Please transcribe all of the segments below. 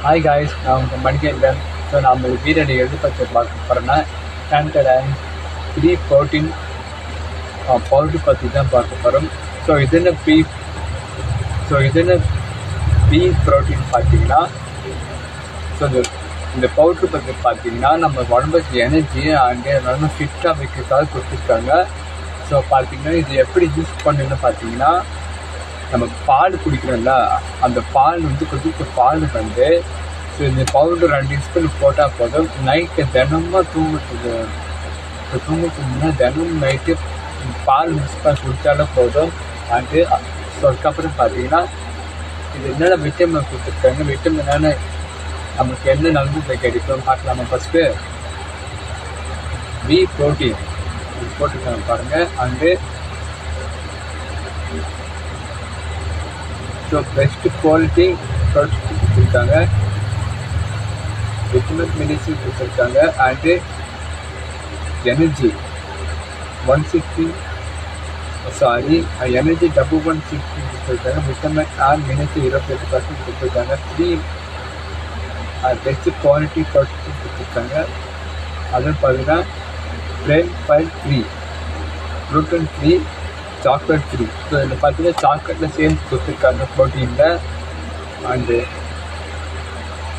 Hi guys, நான் உங்கள் Manikandan. So நம்ம வீரடி எது பற்றி பார்க்க போகிறோன்னா கேண்டட் அண்ட் 3 ப்ரோட்டீன் பவுடர் பற்றி தான் பார்க்க போகிறோம். ஸோ இதுன்னு பி ப்ரோட்டீன் பார்த்தீங்கன்னா, ஸோ இந்த பவுட்ரு பற்றி பார்த்தீங்கன்னா நம்ம உடம்புக்கு எனர்ஜி அங்கே நல்லா ஃபிட்டாக வைக்கிறதுக்காக கொடுத்துருக்காங்க. ஸோ பார்த்தீங்கன்னா இது எப்படி யூஸ் பண்ணுன்னு பார்த்தீங்கன்னா, நம்ம பால் குடிக்கிறோம்ல, அந்த பால் கொதிக்க பால் ஸோ இந்த பவுடர் 2 ஸ்பூன் போட்டால் போதும். நைட்டு தினமும் தூங்குறதுக்கு முன்னே தினமும் நைட்டு பால் மிக்ஸ் பண்ணி குடித்தாலே போதும். ஸோ அதுக்கப்புறம் பார்த்தீங்கன்னா இது என்னென்ன விட்டமின் கொடுத்துருக்காங்க, விட்டமினான நமக்கு என்ன நன்மை கிடைக்கும் பார்க்கலாமா. ஃபஸ்ட்டு பி ப்ரோட்டீன் இது போட்டுருக்காங்க பாருங்கள். ஸோ பெஸ்ட் குவாலிட்டி ப்ராடக்ட் கொடுத்துருக்காங்க, விட்டமின் மெடிசின் கொடுத்துருக்காங்க. எனர்ஜி 160 எனர்ஜி 160 கொடுத்துருக்காங்க. விட்டமின் ஆர் மினிட்ஸ் 28% கொடுத்துருக்காங்க. 3 பெஸ்ட் குவாலிட்டி ப்ராடக்ட் கொடுத்துருக்காங்க. அதுவும் பார்த்தீங்கன்னா brain file free, gluten free, chocolate free. So இதில் பார்த்தீங்கன்னா சாக்லேட்டில் சேர்ந்து கொடுத்துருக்காங்க ப்ரோட்டீனில்.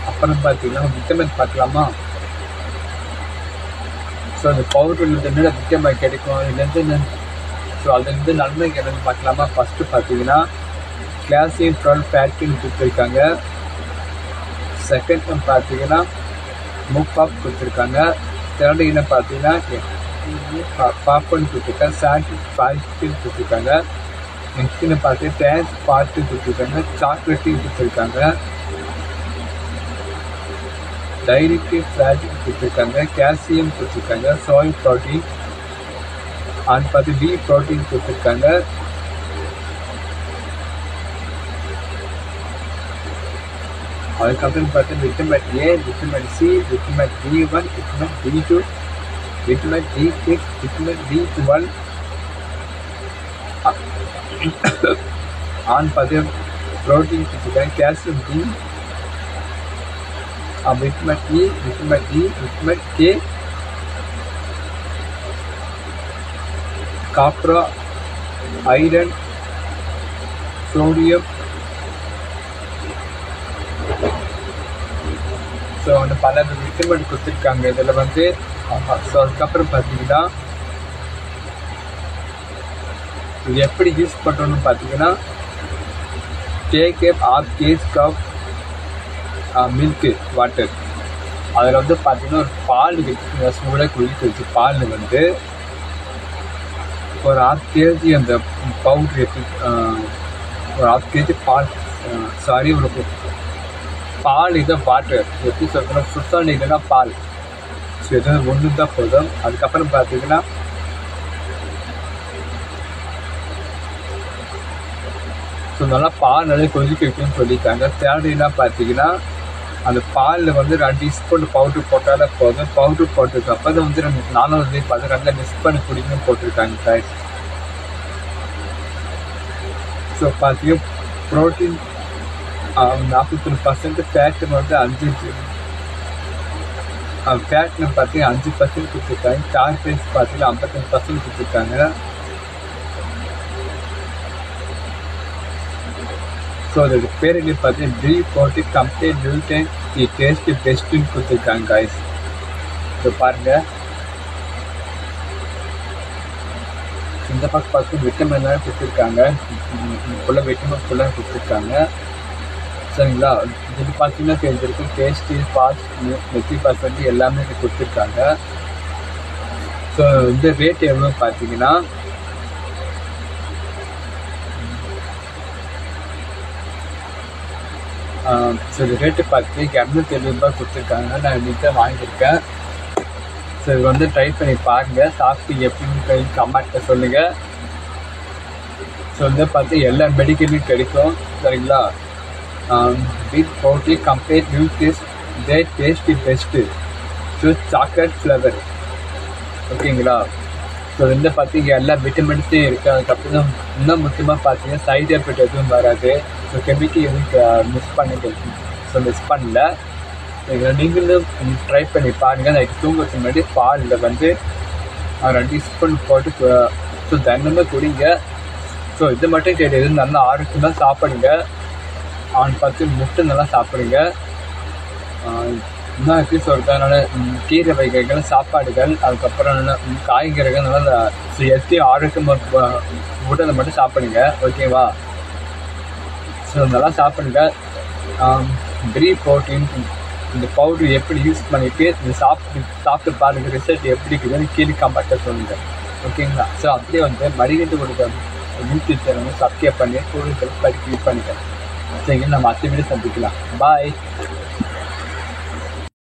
அப்புறம் பார்த்தீங்கன்னா விட்டமின் பார்க்கலாமா. ஸோ அந்த பவுடர்லேருந்து என்னென்ன விட்டமின் கிடைக்கும், இதுலேருந்து ஸோ அதுலேருந்து நன்மை என்னென்னு பார்க்கலாமா. ஃபஸ்ட்டு பார்த்தீங்கன்னா கால்சியம் 12 ஃபேட்டின் கொடுத்துருக்காங்க. செகண்ட் ஒன் பார்த்தீங்கன்னா மூப்பாப் கொடுத்துருக்காங்க. தேர்டு என்ன பார்த்தீங்கன்னா பாப்பன் கொடுத்துருக்காங்க. சாட்டின் கொடுத்துருக்காங்க. நெக்ஸ்ட்னு பார்த்து டேன்ஸ் பார்ட்டு கொடுத்துருக்காங்க. சாக்லேட்டையும் கொடுத்துருக்காங்க. டைரிக்கு ஃபேட்டின் கொடுத்துருக்காங்க. கால்சியம் கொடுத்துருக்காங்க. சோய் ப்ரோட்டீன் பார்த்து டி ப்ரோட்டீன் கொடுத்துருக்காங்க. அதுக்கப்புறம் பார்த்து vitamin A, vitamin C, vitamin D1, vitamin D2, vitamin D6, vitamin B12 பார்த்து ப்ரோட்டீன் கொடுத்துருக்காங்க. Calcium D, vitamin E, vitamin D, vitamin K, copper, iron, sodium. So பல விட்டமின் கொடுத்துருக்காங்க இதில் ஸோ அதுக்கப்புறம் பார்த்தீங்கன்னா இது எப்படி யூஸ் பண்ணுறோன்னு பார்த்தீங்கன்னா, டேக் ஆஃப் கேஸ் கப் மில்க்கு வாட்டர். அதில் பார்த்தீங்கன்னா ஒரு பால் சூடாக குளிக்க வச்சு பால் ஒரு 1/2 kg அந்த பவுட்ரு ஒரு 1/2 kg பால் ஒரு பால் இதை வாட்டர் எப்படி சொல்கிறோம், சுத்தம் இல்லைன்னா பால். ஸோ இது ஒன்று தான் போதும். அதுக்கப்புறம் பார்த்தீங்கன்னா ஸோ நல்லா பால் நல்லா கொதிக்க வைக்கணும்னு சொல்லியிருக்காங்க. தேர்டுலாம் பார்த்தீங்கன்னா அந்த பாலில் 2 ஸ்பூன் பவுட்ரு போட்டாலே போதும். பவுட்ரு போட்டதுக்கு அப்புறம் 4 பார்த்து நல்லா மிக்ஸ் பண்ணி குடிக்கணும்னு போட்டிருக்காங்க கைஸ். ஸோ பார்த்தீங்கன்னா ப்ரோட்டீன் 43%, ஃபேட்டு 5 ஃபேட்னு பார்த்தீங்கன்னா 5% கொடுத்துருக்காங்க. கார்பேஸ் பார்த்தீங்கன்னா 55% கொடுத்துருக்காங்க. ஸோ அதோட பேர் என்ன பார்த்தீங்கன்னா D protein complete nutrition the taste பெஸ்ட்டுன்னு கொடுத்துருக்காங்க கைஸ். ஸோ பாருங்கள், இந்த பக்கம் பார்த்து விட்டமின்லாம் கொடுத்துருக்காங்க. ஃபுல்லாக விட்டமின் ஃபுல்லாக கொடுத்துருக்காங்க. சரிங்களா. இது பார்த்தீங்கன்னா தெரிஞ்சிருக்கும் டேஸ்டி ஃபாஸ்ட் 30% எல்லாமே கொடுத்துருக்காங்க. ஸோ இந்த ரேட் எவ்வளோ பார்த்தீங்கன்னா ஸோ இந்த ரேட்டு பார்த்து 270 ரூபாய் கொடுத்துருக்காங்க. நான் இன்னைக்கு தான் வாங்கியிருக்கேன். ஸோ இது ட்ரை பண்ணி பாருங்கள். சாப்பிட்டு எப்படின்னு கமெண்ட்டில் சொல்லுங்கள். ஸோ பார்த்து எல்லா மெடிக்கலும் கிடைக்கும். சரிங்களா. பிக் ப்ரோட்டீன் கம்ப்ளீட் நியூட்ரிஷன் தே டேஸ்டி பெஸ்ட்டு சாக்லேட் ஃப்ளவர். ஓகேங்களா. ஸோ பார்த்தீங்க எல்லா விட்டமின்ஸும் இருக்குது. அதுக்கப்புறம் இன்னும் முக்கியமாக பார்த்தீங்கன்னா சைடு எஃபெக்ட் எதுவும் வராது. ஸோ கெமிக்கல் எதுவும் மிஸ் பண்ணிட்டு ஸோ மிஸ் பண்ணல. இதில் நீங்களும் ட்ரை பண்ணி பாருங்கள். நைட்டு தூங்குறதுக்கு முன்னாடி பாலில் வந்து 2 ஸ்பூன் போட்டு ஸோ தினமும் குடிங்க. ஸோ இது மட்டும் கிடையாது, நல்லா ஆரோக்கியமாக சாப்பிடுங்க. அவன் பார்த்து முட்டை நல்லா சாப்பிடுங்க. இன்னும் எப்படி சொல்கிறதுனால கீரை வகைகள் சாப்பாடுகள், அதுக்கப்புறம் நல்லா காய்கறிகள் நல்லா ஹெல்த்தி ஆரோக்கியமாக உடலை மட்டும் சாப்பிடுங்க. ஓகேவா? ஸோ நல்லா சாப்பிடுங்க. ப்ரீ ப்ரோட்டீன் இந்த பவுட்ரு எப்படி யூஸ் பண்ணிவிட்டு இந்த சாப்பிட்டு பாருங்கள். ரிசல்ட் எப்படி இருக்குதுன்னு கீழே கமெண்ட்டில் சொல்லுங்கள். ஓகேங்களா? ஸோ அப்படியே வந்து மடிக்கட்டு கொடுக்க யூடியூப் சேனல் சப்ஸ்கிரைப் பண்ணி கூடுதல் படிக்க யூஸ் பண்ணிக்கிறேன். சரிங்க, நம்ம அடுத்த வீடியோ சந்திக்கலாம். பாய்.